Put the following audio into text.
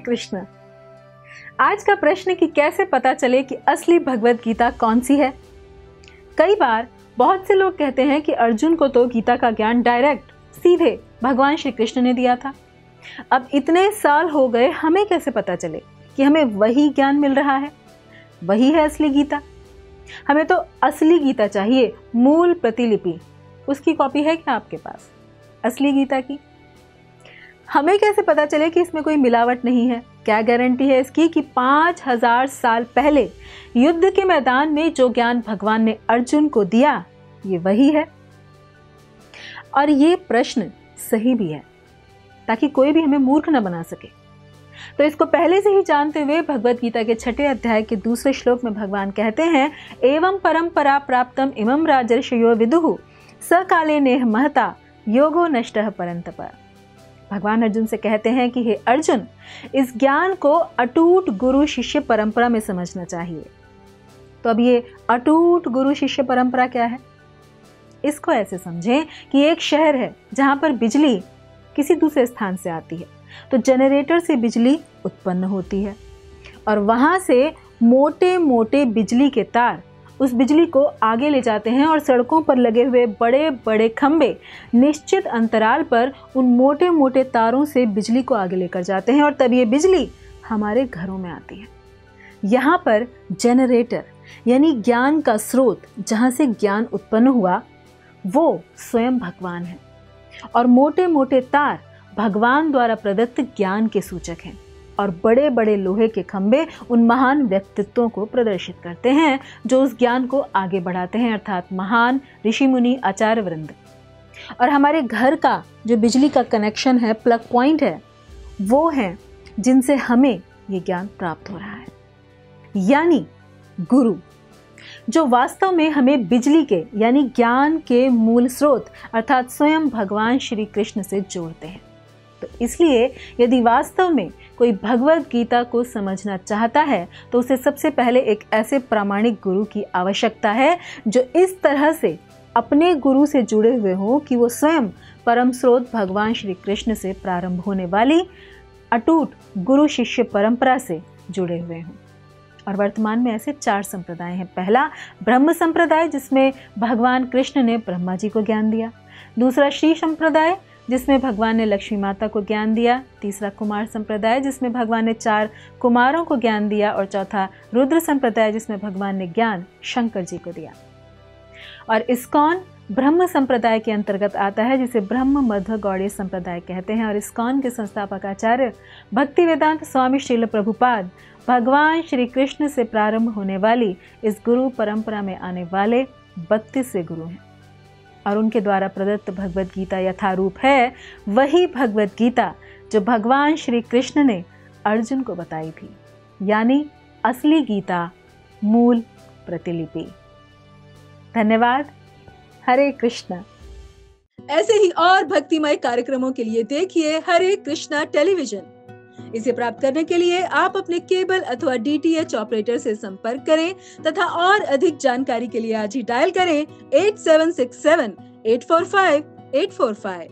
कृष्ण। आज का प्रश्न कि कैसे पता चले कि असली भगवत गीता कौन सी है। कई बार बहुत से लोग कहते हैं कि अर्जुन को तो गीता का ज्ञान डायरेक्ट सीधे भगवान श्री कृष्ण ने दिया था। अब इतने साल हो गए, हमें कैसे पता चले कि हमें वही ज्ञान मिल रहा है, वही है असली गीता। हमें तो असली गीता चाहिए, मूल प्रतिलिपि। उसकी कॉपी है क्या आपके पास असली गीता की? हमें कैसे पता चले कि इसमें कोई मिलावट नहीं है? क्या गारंटी है इसकी कि 5000 साल पहले युद्ध के मैदान में जो ज्ञान भगवान ने अर्जुन को दिया, ये वही है? और ये प्रश्न सही भी है, ताकि कोई भी हमें मूर्ख न बना सके। तो इसको पहले से ही जानते हुए भगवत गीता के 6 अध्याय के दूसरे श्लोक में भगवान कहते हैं, एवं परंपरा प्राप्तम इमं राजर्षयो विदुः स काले नेह महता योगो नष्टः परंतप। भगवान अर्जुन से कहते हैं कि हे अर्जुन, इस ज्ञान को अटूट गुरु शिष्य परंपरा में समझना चाहिए। तो अब ये अटूट गुरु शिष्य परंपरा क्या है? इसको ऐसे समझें कि एक शहर है जहां पर बिजली किसी दूसरे स्थान से आती है, तो जनरेटर से बिजली उत्पन्न होती है और वहां से मोटे मोटे बिजली के तार उस बिजली को आगे ले जाते हैं और सड़कों पर लगे हुए बड़े बड़े खंभे निश्चित अंतराल पर उन मोटे मोटे तारों से बिजली को आगे लेकर जाते हैं और तब ये बिजली हमारे घरों में आती है। यहाँ पर जनरेटर यानी ज्ञान का स्रोत, जहाँ से ज्ञान उत्पन्न हुआ, वो स्वयं भगवान है और मोटे मोटे तार भगवान द्वारा प्रदत्त ज्ञान के सूचक हैं और बड़े बड़े लोहे के खंभे उन महान व्यक्तित्वों को प्रदर्शित करते हैं जो उस ज्ञान को आगे बढ़ाते हैं, अर्थात महान ऋषि मुनि आचार्य वृंद। और हमारे घर का जो बिजली का कनेक्शन है, प्लग पॉइंट है, वो है जिनसे हमें ये ज्ञान प्राप्त हो रहा है, यानी गुरु, जो वास्तव में हमें बिजली के यानी ज्ञान के मूल स्रोत अर्थात स्वयं भगवान श्री कृष्ण से जोड़ते हैं। तो इसलिए यदि वास्तव में कोई भगवत गीता को समझना चाहता है तो उसे सबसे पहले एक ऐसे प्रामाणिक गुरु की आवश्यकता है जो इस तरह से अपने गुरु से जुड़े हुए हो कि वो स्वयं परम स्रोत भगवान श्री कृष्ण से प्रारंभ होने वाली अटूट गुरु शिष्य परंपरा से जुड़े हुए हों। और वर्तमान में ऐसे 4 संप्रदाय हैं। पहला ब्रह्म संप्रदाय, जिसमें भगवान कृष्ण ने ब्रह्मा जी को ज्ञान दिया। दूसरा श्री संप्रदाय, जिसमें भगवान ने लक्ष्मी माता को ज्ञान दिया। तीसरा कुमार संप्रदाय, जिसमें भगवान ने 4 कुमारों को ज्ञान दिया। और चौथा रुद्र संप्रदाय, जिसमें भगवान ने ज्ञान शंकर जी को दिया। और इस्कॉन ब्रह्म संप्रदाय के अंतर्गत आता है, जिसे ब्रह्म मध्व गौड़ीय संप्रदाय कहते हैं। और इस्कॉन के संस्थापक आचार्य भक्ति वेदांत स्वामी श्रील प्रभुपाद भगवान श्री कृष्ण से प्रारंभ होने वाली इस गुरु परंपरा में आने वाले 32वें गुरु हैं। और उनके द्वारा प्रदत्त भगवत गीता यथारूप है वही भगवत गीता जो भगवान श्री कृष्ण ने अर्जुन को बताई थी, यानी असली गीता, मूल प्रतिलिपि। धन्यवाद। हरे कृष्णा। ऐसे ही और भक्तिमय कार्यक्रमों के लिए देखिए हरे कृष्णा टेलीविजन। इसे प्राप्त करने के लिए आप अपने केबल अथवा DTH ऑपरेटर से संपर्क करें तथा और अधिक जानकारी के लिए आज ही डायल करें 8767 845 845।